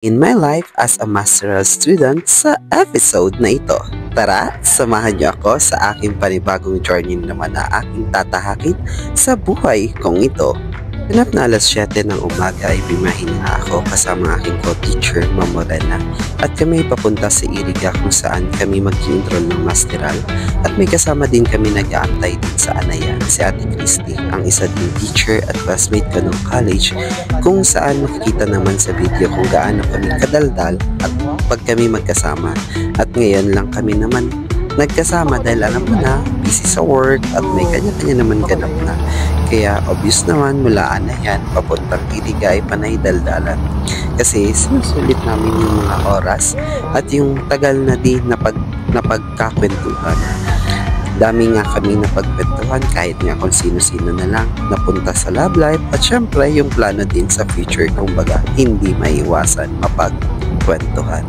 in my life as a master's student sa episode na ito. Tara, samahan niyo ako sa aking panibagong journey naman na aking tatahakin sa buhay kong ito. Ganap na alas 7 ng umaga ay bimahin na ako kasama aking co-teacher, Ma'am Morena, at kami papunta sa Iriga kung saan kami mag-enroll ng masteral at may kasama din kami nag-aantay din sa Anayan, si Ate Christy, ang isa ding teacher at classmate ko ng college kung saan makikita naman sa video kung gaano kami kadaldal at pag kami magkasama at ngayon lang kami naman nagkasama dahil alam mo na, busy sa work at may kanya-kanya naman ganap na. Kaya obvious naman mula Anayan papuntang Iriga ay panay daldalan. Kasi sinusulit namin yung mga oras at yung tagal na din na pagkakwentuhan. Dami nga kami napagkwentuhan kahit nga kung sino-sino na lang napunta sa love life at syempre yung plano din sa future kung baga hindi maiwasan mapagkwentuhan.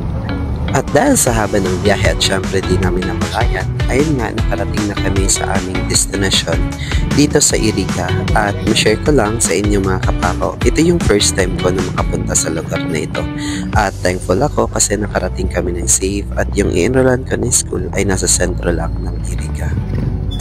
At dahil sa haba ng biyahe at syempre di namin namalayan, ayun nga nakarating na kami sa aming destination dito sa Iriga at ma-share ko lang sa inyo mga kapako. Ito yung first time ko na makapunta sa lugar na ito at thankful ako kasi nakarating kami ng safe at yung i-enrollan ko ng school ay nasa sentro lang ng Iriga.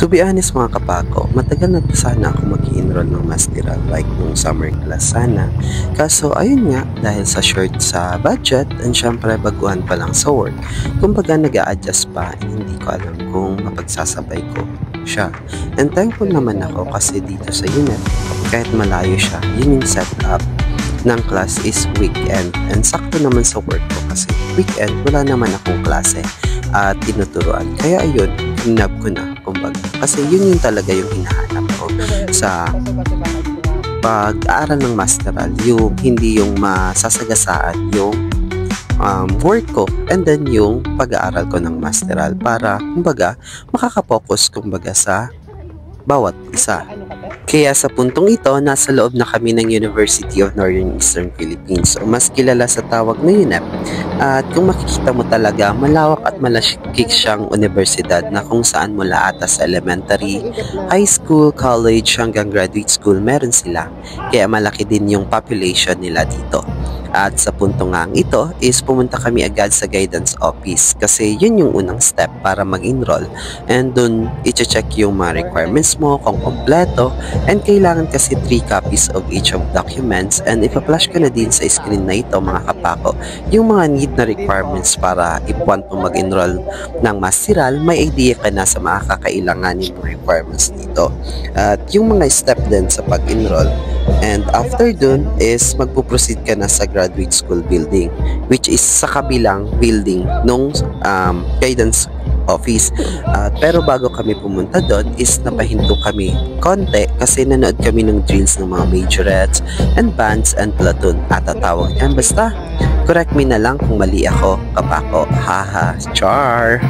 To be honest mga kapako, matagal na sana ako mag-i-enroll ng masteral like nung summer class sana. Kaso ayun nga, dahil sa short sa budget and syempre baguhan pa lang sa work, kumbaga nag-a-adjust pa, hindi ko alam kung mapagsasabay ko siya. And thankful naman ako kasi dito sa unit, kahit malayo siya, yun yung setup ng class is weekend. And sakto naman sa work ko kasi weekend wala naman akong klase at tinuturuan. Kaya ayun, hinab ko na kumbaga. Kasi yun yung talaga yung hinahanap ko sa pag-aaral ng masteral. Yung hindi yung masasagasaan yung work ko and then yung pag-aaral ko ng masteral para kumbaga makakapokus kumbaga sa bawat isa. Kaya sa puntong ito, nasa loob na kami ng University of Northern Eastern Philippines o mas kilala sa tawag na UNEP. At kung makikita mo talaga, malawak at malakik siyang universidad na kung saan mula ata sa elementary, high school, college hanggang graduate school meron sila. Kaya malaki din yung population nila dito. At sa punto nga ito is pumunta kami agad sa guidance office kasi yun yung unang step para mag-enroll and dun i-check yung mga requirements mo kung kompleto and kailangan kasi 3 copies of each of documents and ipa-flash ko na din sa screen na ito mga kapako yung mga need na requirements para if want mo mag-enroll ng masteral may idea ka na sa mga kakailanganin ng requirements dito at yung mga step din sa pag-enroll. And after dun is magpuproceed ka na sa graduate school building which is sa kabilang building nung guidance office. Pero bago kami pumunta doon is napahinto kami konti kasi nanood kami ng drills ng mga majorettes and bands and platoon at tatawag yan. Basta correct me na lang kung mali ako kapako. Haha, char!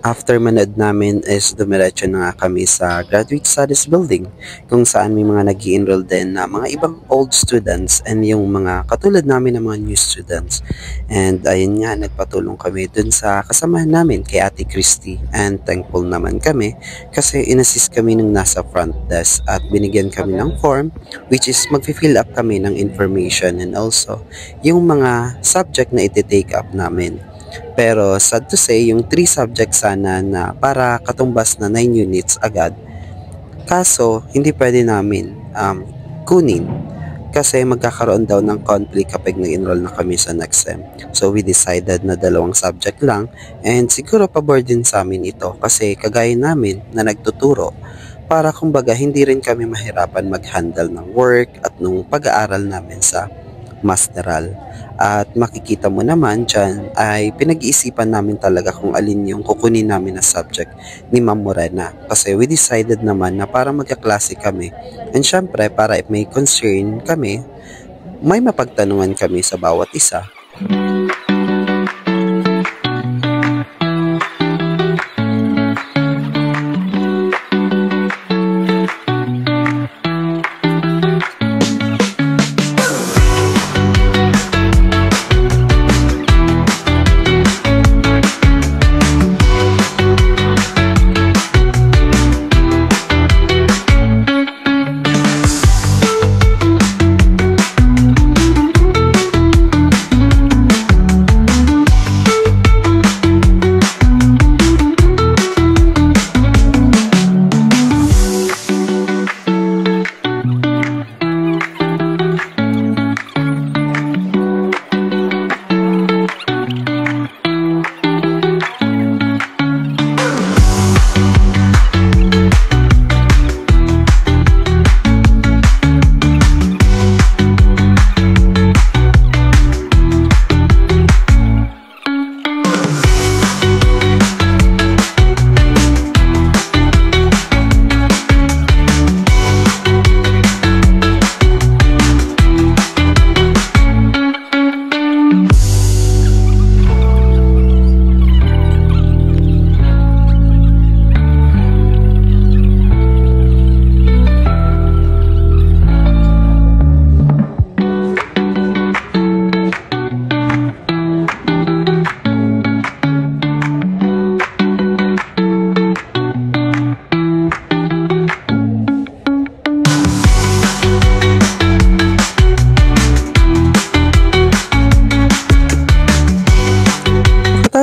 After manood namin is dumiretso na nga kami sa graduate studies building kung saan may mga nag-i-enroll din na mga ibang old students and yung mga katulad namin ng mga new students. And ayun nga, nagpatulong kami dun sa kasamahan namin kay Ate Christy and thankful naman kami kasi inassist kami nung nasa front desk at binigyan kami ng form which is mag-fill up kami ng information and also yung mga subject na iti-take up namin. Pero sad to say, yung 3 subjects sana na para katumbas na 9 units agad. Kaso, hindi pwede namin kunin kasi magkakaroon daw ng conflict kapag nag-enroll na kami sa next sem. So, we decided na 2 subject lang and siguro pabor din sa amin ito kasi kagaya namin na nagtuturo para kumbaga hindi rin kami mahirapan mag-handle ng work at nung pag-aaral namin sa masteral. At makikita mo naman dyan ay pinag-iisipan namin talaga kung alin yung kukunin namin na subject ni Ma'am Morena. Kasi we decided naman na para magkaklase kami. And syempre, para if may concern kami, may mapagtanungan kami sa bawat isa.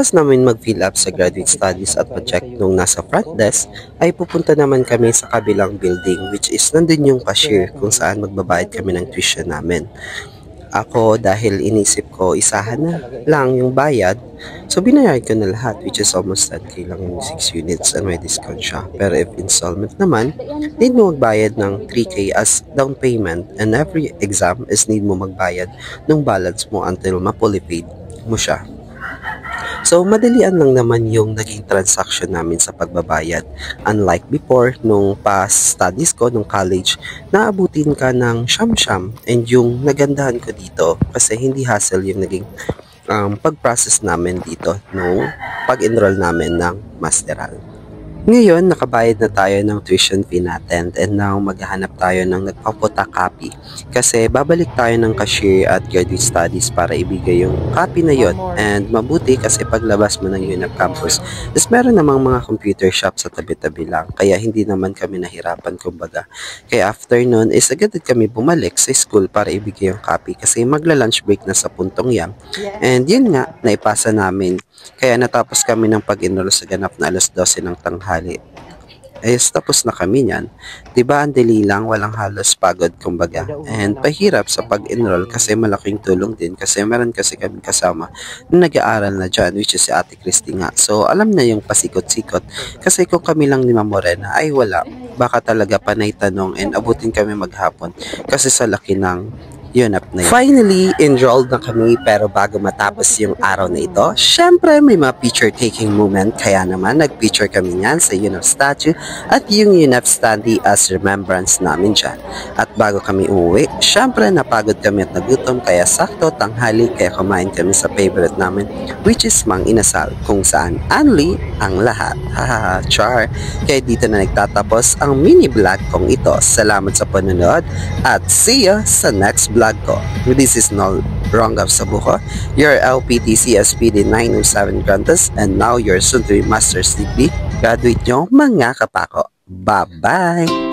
Pagkatapos namin mag-fill up sa graduate studies at project nung nasa front desk, ay pupunta naman kami sa kabilang building, which is nandun yung cashier kung saan magbabayad kami ng tuition namin. Ako, dahil inisip ko isahan na lang yung bayad, so binayad ko na lahat, which is almost 10k lang yung 6 units and may discount siya. Pero if installment naman, need mo magbayad ng 3k as down payment, and every exam is need mo magbayad ng balance mo until ma-fully paid mo siya. So, madalian lang naman yung naging transaction namin sa pagbabayad. Unlike before, nung past studies ko, nung college, naabutin ka ng siyam-siyam. And yung nagandahan ko dito, kasi hindi hassle yung naging pag-process namin dito nung pag-enroll namin ng masteral. Ngayon, nakabayad na tayo ng tuition fee natin and now maghahanap tayo ng nagpapotocopy kasi babalik tayo ng cashier at graduate studies para ibigay yung copy na yon. And mabuti kasi paglabas mo ng UNAP campus is meron namang mga computer shop sa tabi-tabi lang kaya hindi naman kami nahirapan kumbaga. Kaya after nun is agad kami bumalik sa school para ibigay yung copy kasi magla-lunch break na sa puntong yan. And yun nga, naipasa namin. Kaya natapos kami ng pag-enroll sa ganap na alas 12 ng tanghali. Tapos na kami niyan. Diba, ang dali lang, walang halos pagod kumbaga. And pahirap sa pag-enroll kasi malaking tulong din kasi meron kasi kami kasama na nag-aaral na dyan, which is si Ate Christy nga. So, alam na yung pasikot-sikot. Kasi kung kami lang ni Ma'am Morena, ay wala. Baka talaga panay tanong and abutin kami maghapon kasi sa laki ng UNAP na yun. Finally, enrolled na kami pero bago matapos yung araw na ito, syempre may mga picture-taking moment kaya naman nag-picture kami niyan sa UNAP statue at yung UNAP standee as remembrance namin dyan. At bago kami umuwi, syempre napagod kami at nagutom kaya sakto tanghali kaya kumain kami sa favorite namin which is Mang Inasal kung saan only ang lahat. Hahaha, char! Kaya dito na nagtatapos ang mini vlog kong ito. Salamat sa panonood at see ya sa next vlog ko. This is Nol Rongab Sabuco, your LPT CSPD 907 Grantes, and now your soon-to-be Master's Degree graduate nyo mga kapako. Bye-bye!